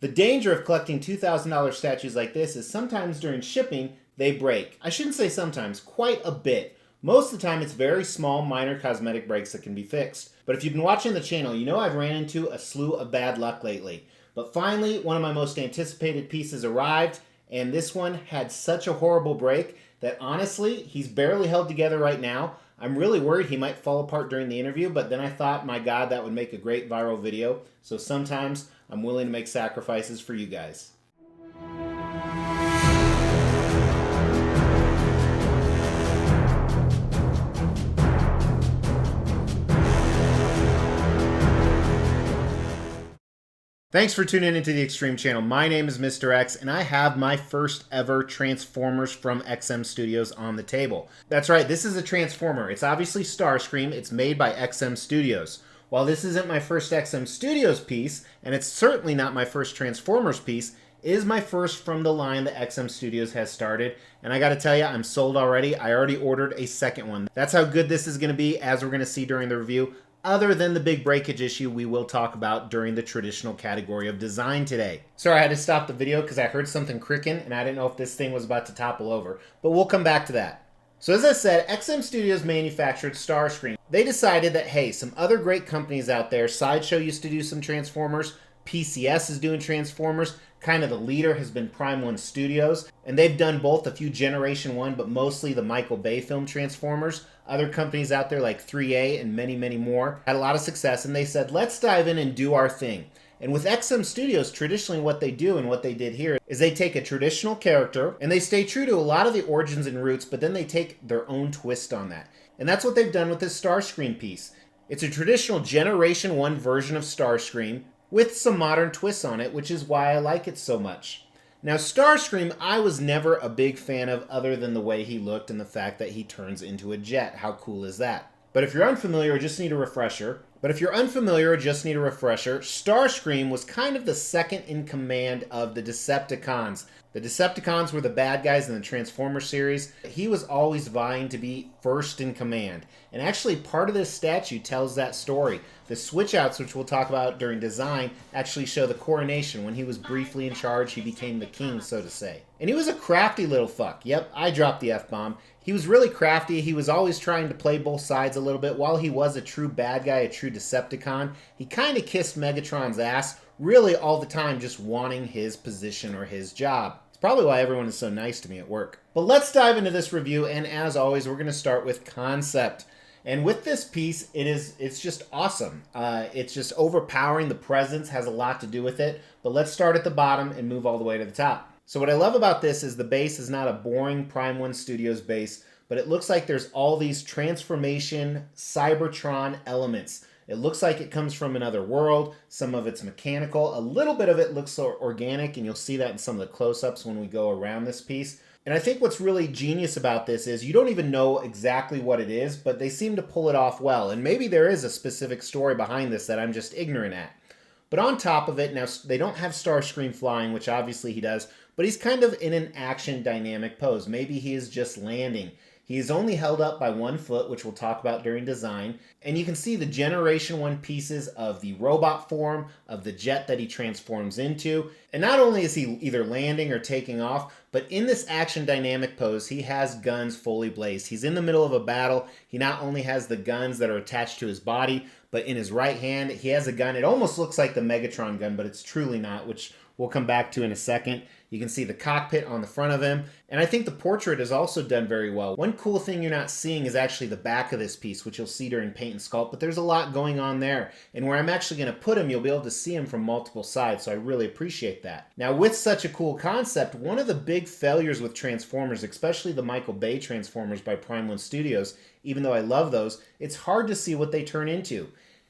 The danger of collecting $2,000 statues like this is sometimes during shipping, they break. I shouldn't say sometimes, quite a bit. Most of the time it's very small, minor cosmetic breaks that can be fixed. But if you've been watching the channel, you know I've ran into a slew of bad luck lately. But finally, one of my most anticipated pieces arrived, and this one had such a horrible break that honestly, he's barely held together right now. I'm really worried he might fall apart during the interview, but then I thought, my God, that would make a great viral video. So sometimes I'm willing to make sacrifices for you guys. Thanks for tuning into the Extreme Channel. My name is Mr. X, and I have my first ever Transformers from XM Studios on the table. That's right, this is a Transformer. It's obviously Starscream. It's made by XM Studios. While this isn't my first XM Studios piece, and it's certainly not my first Transformers piece, it is my first from the line that XM Studios has started. And I gotta tell you, I'm sold already. I already ordered a second one. That's how good this is gonna be, as we're gonna see during the review, other than the big breakage issue we will talk about during the traditional category of design today. Sorry, I had to stop the video because I heard something cricking and I didn't know if this thing was about to topple over, but we'll come back to that. So as I said, XM Studios manufactured Starscream. They decided that, hey, some other great companies out there, Sideshow used to do some Transformers, PCS is doing Transformers, kind of the leader has been Prime 1 Studios, and they've done both a few Generation 1, but mostly the Michael Bay film Transformers. Other companies out there like 3A and many, many more had a lot of success, and they said, let's dive in and do our thing. And with XM Studios, traditionally what they do and what they did here is they take a traditional character and they stay true to a lot of the origins and roots, but then they take their own twist on that. And that's what they've done with this Starscream piece. It's a traditional Generation 1 version of Starscream with some modern twists on it, which is why I like it so much. Now, Starscream, I was never a big fan of other than the way he looked and the fact that he turns into a jet. How cool is that? But if you're unfamiliar or just need a refresher, Starscream was kind of the second in command of the Decepticons. The Decepticons were the bad guys in the Transformers series. He was always vying to be first in command. And actually part of this statue tells that story. The switch-outs, which we'll talk about during design, actually show the coronation. When he was briefly in charge, he became the king, so to say. And he was a crafty little fuck. Yep, I dropped the F-bomb. He was really crafty. He was always trying to play both sides a little bit. While he was a true bad guy, a true Decepticon, he kind of kissed Megatron's ass really all the time, just wanting his position or his job. It's probably why everyone is so nice to me at work. But let's dive into this review, and as always, we're going to start with concept. And with this piece, it's just awesome. It's just overpowering. The presence has a lot to do with it. But let's start at the bottom and move all the way to the top. So what I love about this is the base is not a boring Prime 1 Studios base, but it looks like there's all these transformation Cybertron elements. It looks like it comes from another world. Some of it's mechanical. A little bit of it looks organic, and you'll see that in some of the close-ups when we go around this piece. And I think what's really genius about this is you don't even know exactly what it is, but they seem to pull it off well. And maybe there is a specific story behind this that I'm just ignorant at. But on top of it, now they don't have Starscream flying, which obviously he does, but he's kind of in an action dynamic pose. Maybe he is just landing. He is only held up by one foot, which we'll talk about during design. And you can see the Generation 1 pieces of the robot form, of the jet that he transforms into. And not only is he either landing or taking off, but in this action dynamic pose, he has guns fully blazed. He's in the middle of a battle. He not only has the guns that are attached to his body, but in his right hand, he has a gun. It almost looks like the Megatron gun, but it's truly not, which we'll come back to in a second. You can see the cockpit on the front of him. And I think the portrait is also done very well. One cool thing you're not seeing is actually the back of this piece, which you'll see during paint and sculpt, but there's a lot going on there. And where I'm actually going to put him, you'll be able to see him from multiple sides, so I really appreciate that. Now, with such a cool concept, one of the big failures with Transformers, especially the Michael Bay Transformers by Prime 1 Studios, even though I love those, it's hard to see what they turn into.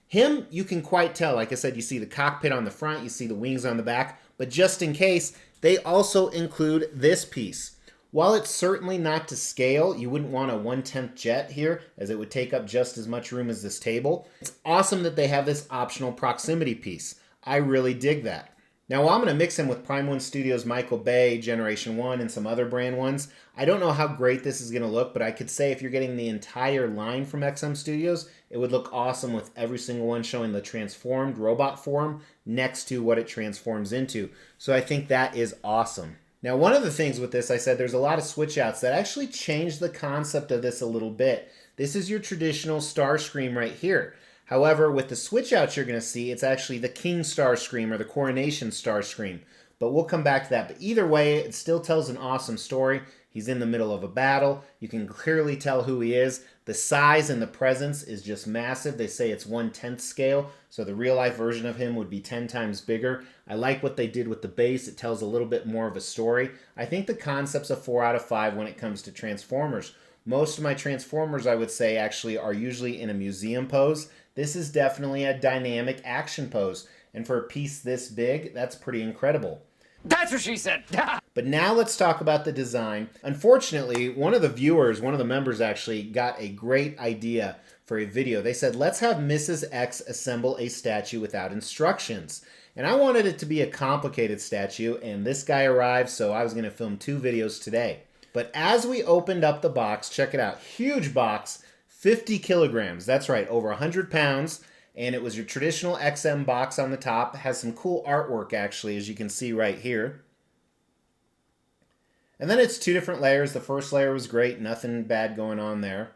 Him, you can quite tell. Like I said, you see the cockpit on the front, you see the wings on the back, but just in case, they also include this piece. While it's certainly not to scale, you wouldn't want a 1/10 jet here, as it would take up just as much room as this table. It's awesome that they have this optional proximity piece. I really dig that. Now, while I'm going to mix him with Prime 1 Studios Michael Bay, Generation 1, and some other brand ones, I don't know how great this is going to look, but I could say if you're getting the entire line from XM Studios, it would look awesome with every single one showing the transformed robot form next to what it transforms into. So I think that is awesome. Now, one of the things with this, I said there's a lot of switch outs that actually change the concept of this a little bit. This is your traditional Starscream right here. However, with the switch outs you're going to see, it's actually the King Starscream or the Coronation Starscream. But we'll come back to that. But either way, it still tells an awesome story. He's in the middle of a battle. You can clearly tell who he is. The size and the presence is just massive. They say it's 1/10 scale, so the real life version of him would be 10 times bigger. I like what they did with the base. It tells a little bit more of a story. I think the concept's a 4 out of 5 when it comes to Transformers. Most of my Transformers, I would say, actually are usually in a museum pose. This is definitely a dynamic action pose. And for a piece this big, that's pretty incredible. That's what she said. But now let's talk about the design. Unfortunately, one of the members actually got a great idea for a video. They said, let's have Mrs. X assemble a statue without instructions. And I wanted it to be a complicated statue, and this guy arrived, so I was going to film 2 videos today. But as we opened up the box, check it out, huge box, 50 kilograms. That's right, over 100 pounds. And it was your traditional XM box on the top. It has some cool artwork, actually, as you can see right here. And then it's 2 different layers. The first layer was great. Nothing bad going on there.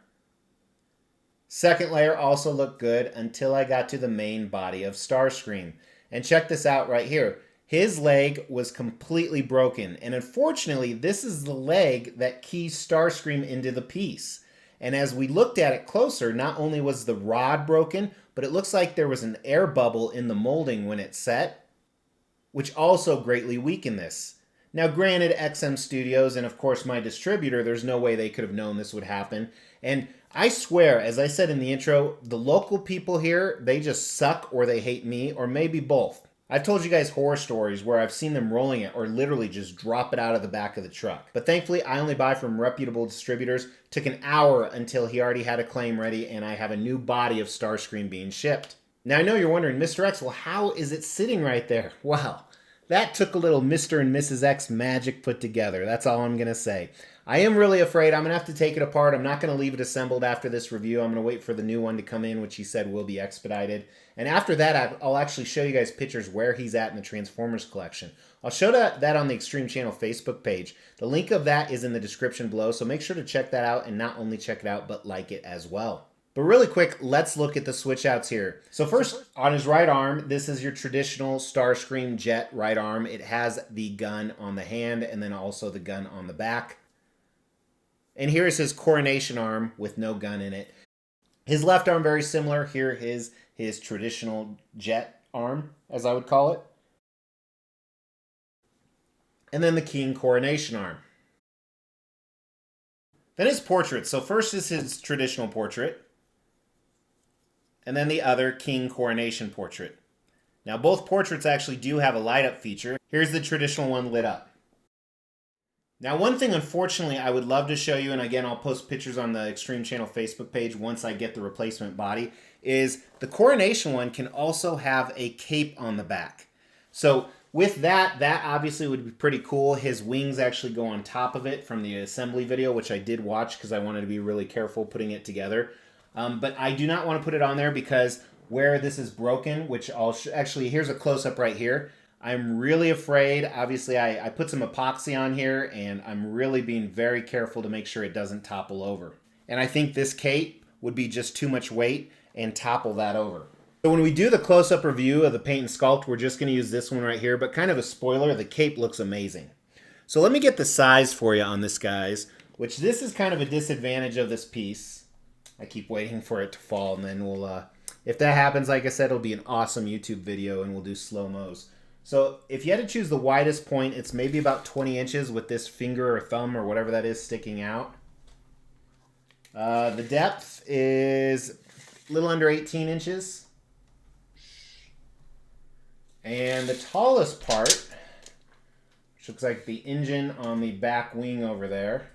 Second layer also looked good until I got to the main body of Starscream. And check this out right here. His leg was completely broken. And unfortunately, this is the leg that keys Starscream into the piece. And as we looked at it closer, not only was the rod broken, but it looks like there was an air bubble in the molding when it set, which also greatly weakened this. Now, granted, XM Studios and, of course, my distributor, there's no way they could have known this would happen. And I swear, as I said in the intro, the local people here, they just suck or they hate me, or maybe both. I've told you guys horror stories where I've seen them rolling it or literally just drop it out of the back of the truck. But thankfully, I only buy from reputable distributors. Took an hour until he already had a claim ready, and I have a new body of Starscream being shipped. Now, I know you're wondering, Mr. X, well, how is it sitting right there? Well, that took a little Mr. and Mrs. X magic put together. That's all I'm going to say. I am really afraid I'm going to have to take it apart. I'm not going to leave it assembled after this review. I'm going to wait for the new one to come in, which he said will be expedited. And after that, I'll actually show you guys pictures where he's at in the Transformers collection. I'll show that on the Extreme Channel Facebook page. The link of that is in the description below, so make sure to check that out, and not only check it out, but like it as well. But really quick, let's look at the switch outs here. So first, on his right arm, this is your traditional Starscream jet right arm. It has the gun on the hand and then also the gun on the back. And here is his coronation arm with no gun in it. His left arm, very similar. Here is his traditional jet arm, as I would call it. And then the King coronation arm. Then his portrait. So first is his traditional portrait. And then the other King coronation portrait. Now both portraits actually do have a light up feature. Here's the traditional one lit up. Now one thing unfortunately I would love to show you, and again I'll post pictures on the Extreme Channel Facebook page once I get the replacement body, is the coronation one can also have a cape on the back. So with that obviously would be pretty cool. His wings actually go on top of it from the assembly video, which I did watch because I wanted to be really careful putting it together. But I do not want to put it on there because where this is broken, which I'll actually, here's a close-up right here. I'm really afraid, obviously I put some epoxy on here, and I'm really being very careful to make sure it doesn't topple over. And I think this cape would be just too much weight and topple that over. So when we do the close-up review of the paint and sculpt, we're just going to use this one right here, but kind of a spoiler, the cape looks amazing. So let me get the size for you on this, guys, which this is kind of a disadvantage of this piece. I keep waiting for it to fall, and then we'll, if that happens, like I said, it'll be an awesome YouTube video, and we'll do slow-mos. So if you had to choose the widest point, it's maybe about 20 inches with this finger or thumb or whatever that is sticking out. The depth is a little under 18 inches. And the tallest part, which looks like the engine on the back wing over there.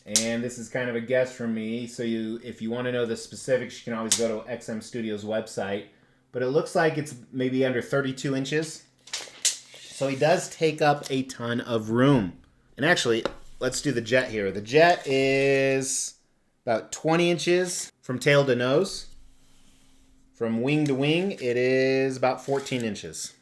And this is kind of a guess from me, so if you want to know the specifics, you can always go to XM Studios' website. But it looks like it's maybe under 32 inches. So he does take up a ton of room. And actually, let's do the jet here. The jet is about 20 inches from tail to nose. From wing to wing, it is about 14 inches.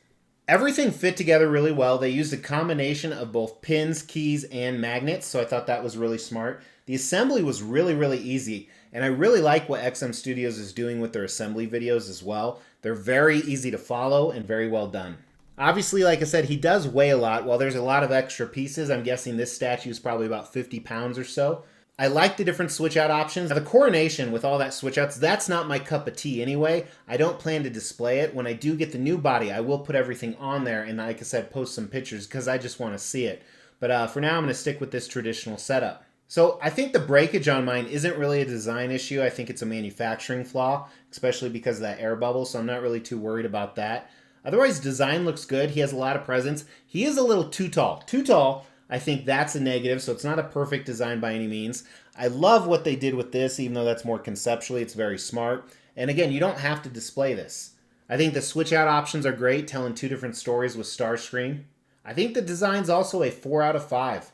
Everything fit together really well. They used a combination of both pins, keys, and magnets, so I thought that was really smart. The assembly was really, really easy, and I really like what XM Studios is doing with their assembly videos as well. They're very easy to follow and very well done. Obviously, like I said, he does weigh a lot. While there's a lot of extra pieces, I'm guessing this statue is probably about 50 pounds or so. I like the different switch out options. Now, the coronation with all that switch outs, that's not my cup of tea anyway. I don't plan to display it. When I do get the new body, I will put everything on there and, like I said, post some pictures because I just want to see it. But for now, I'm going to stick with this traditional setup. So I think the breakage on mine isn't really a design issue. I think it's a manufacturing flaw, especially because of that air bubble, so I'm not really too worried about that. Otherwise, design looks good. He has a lot of presence. He is a little too tall. Too tall, I think that's a negative, so it's not a perfect design by any means. I love what they did with this, even though that's more conceptually. It's very smart. And again, you don't have to display this. I think the switch out options are great, telling two different stories with Starscream. I think the design's also a 4 out of 5.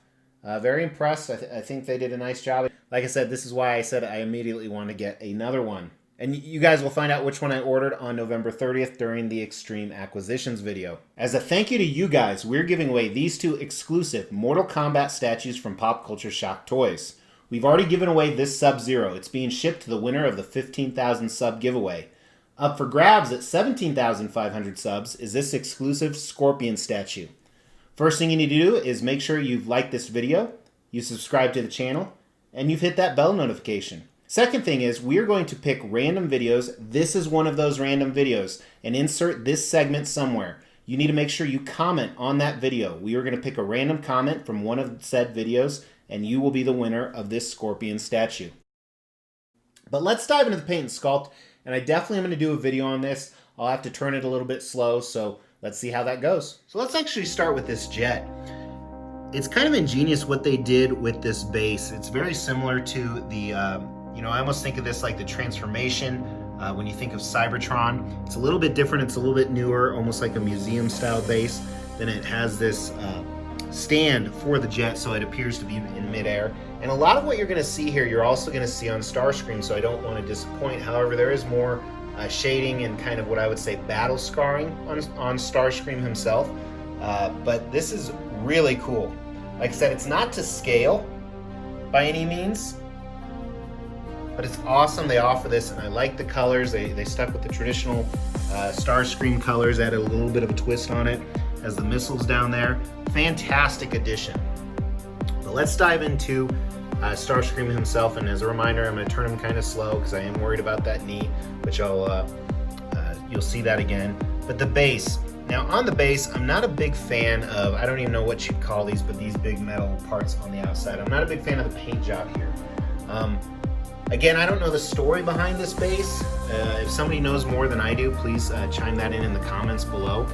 Very impressed. I think they did a nice job. Like I said, this is why I said I immediately want to get another one. And you guys will find out which one I ordered on November 30th during the Extreme Acquisitions video. As a thank you to you guys, we're giving away these 2 exclusive Mortal Kombat statues from Pop Culture Shock Toys. We've already given away this Sub-Zero. It's being shipped to the winner of the 15,000 sub giveaway. Up for grabs at 17,500 subs is this exclusive Scorpion statue. First thing you need to do is make sure you've liked this video, you subscribe to the channel, and you've hit that bell notification. Second thing is, we're going to pick random videos. This is one of those random videos, and insert this segment somewhere. You need to make sure you comment on that video. We are going to pick a random comment from one of said videos, and you will be the winner of this Scorpion statue. But let's dive into the paint and sculpt, and I definitely am going to do a video on this. I'll have to turn it a little bit slow, so let's see how that goes. So let's actually start with this jet. It's kind of ingenious what they did with this base. It's very similar to the, I almost think of this like the transformation when you think of Cybertron. It's a little bit different. It's a little bit newer, almost like a museum style base. Then it has this stand for the jet, so it appears to be in midair. And a lot of what you're going to see here, you're also going to see on Starscream, so I don't want to disappoint. However, there is more shading and kind of what I would say battle scarring on Starscream himself. But this is really cool. Like I said, it's not to scale by any means, but it's awesome. They offer this, and I like the colors. They stuck with the traditional Starscream colors, added a little bit of a twist on it. Has the missiles down there. Fantastic addition. But let's dive into Starscream himself, and as a reminder, I'm going to turn him kind of slow because I am worried about that knee, which you'll see that again. But the base. Now on the base, I'm not a big fan of, I don't even know what you'd call these, but these big metal parts on the outside. I'm not a big fan of the paint job here. Again, I don't know the story behind this base. If somebody knows more than I do, please chime that in the comments below.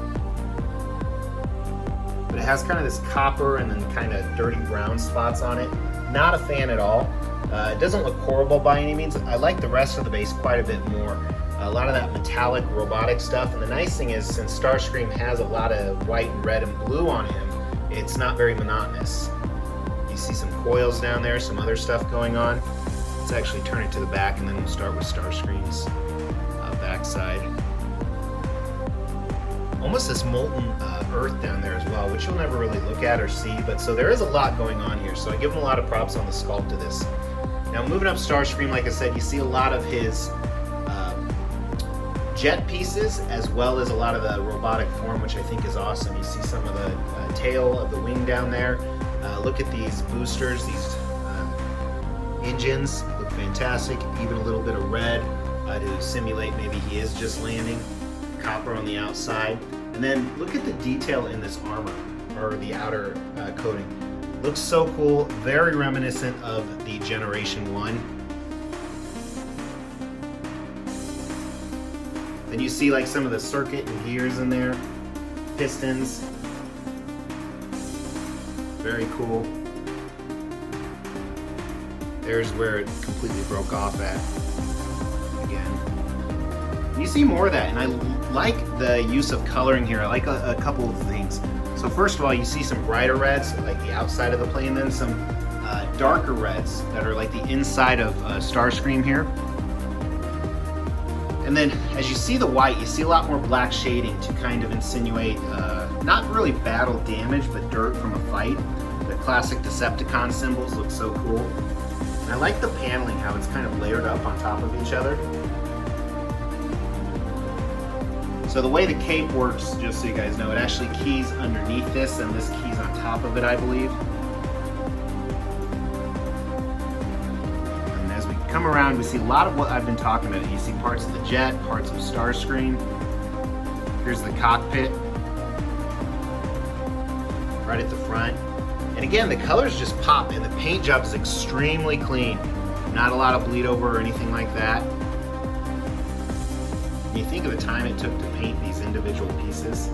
But it has kind of this copper and then kind of dirty brown spots on it. Not a fan at all. It doesn't look horrible by any means. I like the rest of the base quite a bit more. A lot of that metallic robotic stuff. And the nice thing is, since Starscream has a lot of white and red and blue on him, it's not very monotonous. You see some coils down there, some other stuff going on. Let's actually turn it to the back, and then we'll start with Starscream's backside. Almost this molten earth down there as well, which you'll never really look at or see, but so there is a lot going on here, so I give him a lot of props on the sculpt of this. Now moving up Starscream, like I said, you see a lot of his jet pieces as well as a lot of the robotic form, which I think is awesome. You see some of the tail of the wing down there. Look at these boosters, these engines look fantastic. Even a little bit of red to simulate maybe he is just landing. Copper on the outside, and then look at the detail in this armor, or the outer coating. Looks so cool, very reminiscent of the Generation 1. Then you see like some of the circuit and gears in there, pistons. Very cool. There's where it completely broke off at. Again. You see more of that, and I like the use of coloring here. I like a couple of things. So first of all, you see some brighter reds, like the outside of the plane, then some darker reds that are like the inside of Starscream here. And then as you see the white, you see a lot more black shading to kind of insinuate not really battle damage, but dirt from a fight. The classic Decepticon symbols look so cool. And I like the paneling, how it's kind of layered up on top of each other. So the way the cape works, just so you guys know, it actually keys underneath this, and this keys on top of it, I believe. And as we come around, we see a lot of what I've been talking about. You see parts of the jet, parts of Starscream. Here's the cockpit, right at the front. And again, the colors just pop, and the paint job is extremely clean. Not a lot of bleed over or anything like that. You think of the time it took to paint these individual pieces.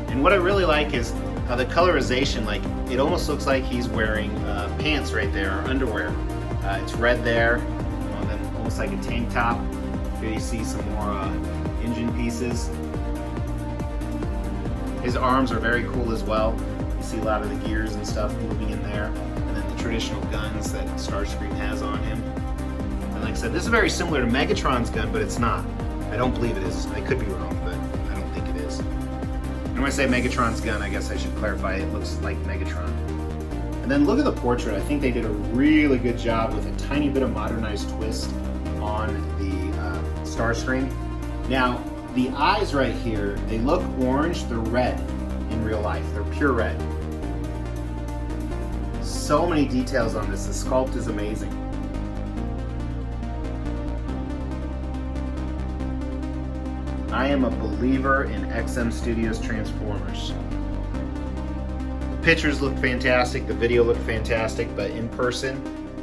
And what I really like is how the colorization, like it almost looks like he's wearing pants right there, or underwear. It's red there, and then almost like a tank top. Here you see some more engine pieces. His arms are very cool as well. You see a lot of the gears and stuff moving in there. And then the traditional guns that Starscream has on him. And like I said, this is very similar to Megatron's gun, but it's not. I don't believe it is. I could be wrong, but I don't think it is. And when I say Megatron's gun, I guess I should clarify it looks like Megatron. And then look at the portrait. I think they did a really good job with a tiny bit of modernized twist on the Starscream. Now, the eyes right here, they look orange. They're red in real life. They're pure red. So many details on this. The sculpt is amazing. I am a believer in XM Studios Transformers. The pictures look fantastic, the video looked fantastic, but in person,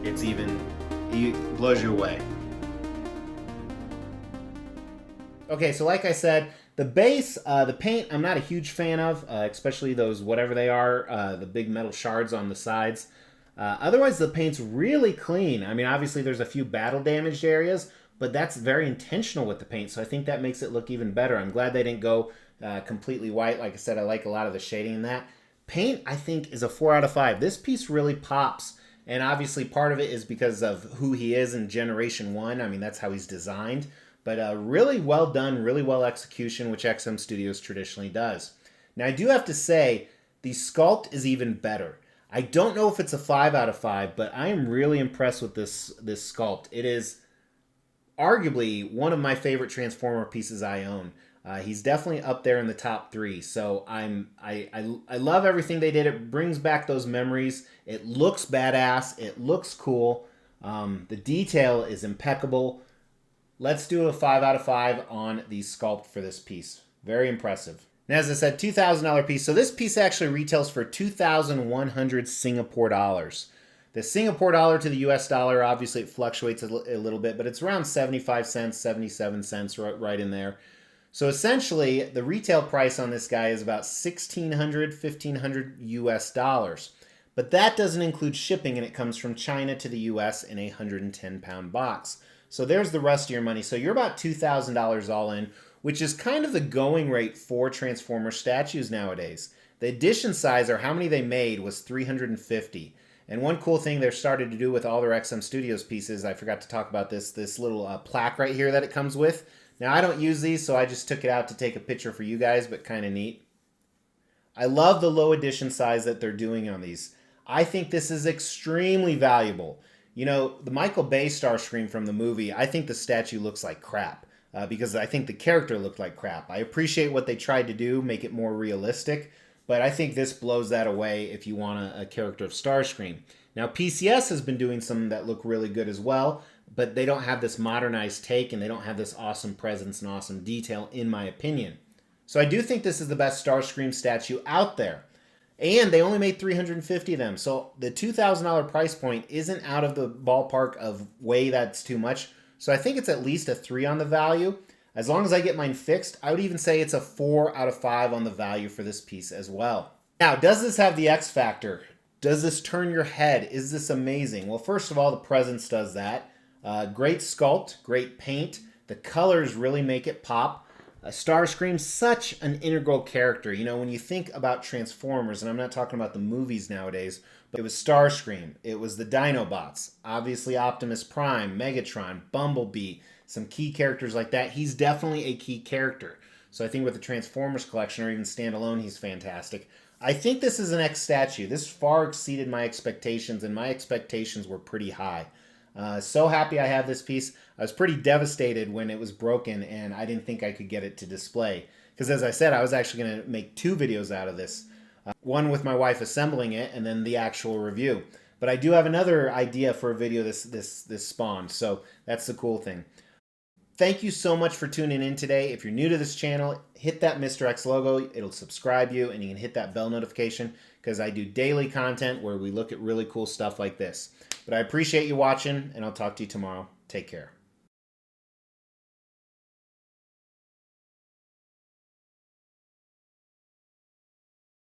it blows you away. Okay, so like I said, the base, the paint, I'm not a huge fan of, especially those, whatever they are, the big metal shards on the sides. Otherwise, the paint's really clean. I mean, obviously there's a few battle damaged areas, but that's very intentional with the paint, so I think that makes it look even better. I'm glad they didn't go completely white. Like I said, I like a lot of the shading in that. Paint, I think, is a 4 out of 5. This piece really pops, and obviously part of it is because of who he is in Generation 1. I mean, that's how he's designed. But really well done, really well execution, which XM Studios traditionally does. Now, I do have to say, the sculpt is even better. I don't know if it's a 5 out of 5, but I am really impressed with this sculpt. It is arguably one of my favorite Transformer pieces I own. He's definitely up there in the top 3. So I love everything they did. It brings back those memories. It looks badass. It looks cool. The detail is impeccable. Let's do a 5 out of 5 on the sculpt for this piece. Very impressive. Now, as I said, $2,000 piece. So this piece actually retails for 2,100 Singapore dollars. The Singapore dollar to the US dollar, obviously it fluctuates a little bit, but it's around 75 cents, 77 cents, right in there. So essentially, the retail price on this guy is about $1,600, $1,500 US dollars. But that doesn't include shipping, and it comes from China to the US in a 110-pound box. So there's the rest of your money. So you're about $2,000 all in, which is kind of the going rate for Transformer statues nowadays. The edition size, or how many they made, was 350. And one cool thing they've started to do with all their XM Studios pieces, I forgot to talk about this little plaque right here that it comes with. Now, I don't use these, so I just took it out to take a picture for you guys, but kind of neat. I love the low edition size that they're doing on these. I think this is extremely valuable. You know, the Michael Bay Starscream from the movie, I think the statue looks like crap because I think the character looked like crap. I appreciate what they tried to do, make it more realistic, but I think this blows that away if you want a character of Starscream. Now, PCS has been doing some that look really good as well, but they don't have this modernized take, and they don't have this awesome presence and awesome detail, in my opinion. So I do think this is the best Starscream statue out there. And they only made 350 of them. So the $2,000 price point isn't out of the ballpark of way that's too much. So I think it's at least a 3 on the value. As long as I get mine fixed, I would even say it's a 4 out of 5 on the value for this piece as well. Now, does this have the X factor? Does this turn your head? Is this amazing? Well, first of all, the presence does that. Great sculpt, great paint. The colors really make it pop. Starscream's such an integral character. You know, when you think about Transformers, and I'm not talking about the movies nowadays, but it was Starscream, it was the Dinobots, obviously Optimus Prime, Megatron, Bumblebee, some key characters like that. He's definitely a key character. So I think with the Transformers collection, or even standalone, he's fantastic. I think this is an X statue. This far exceeded my expectations, and my expectations were pretty high. So happy I have this piece. I was pretty devastated when it was broken and I didn't think I could get it to display. Because as I said, I was actually going to make 2 videos out of this. One with my wife assembling it and then the actual review. But I do have another idea for a video this spawned. So that's the cool thing. Thank you so much for tuning in today. If you're new to this channel, hit that Mr. X logo. It'll subscribe you, and you can hit that bell notification because I do daily content where we look at really cool stuff like this. But I appreciate you watching, and I'll talk to you tomorrow. Take care.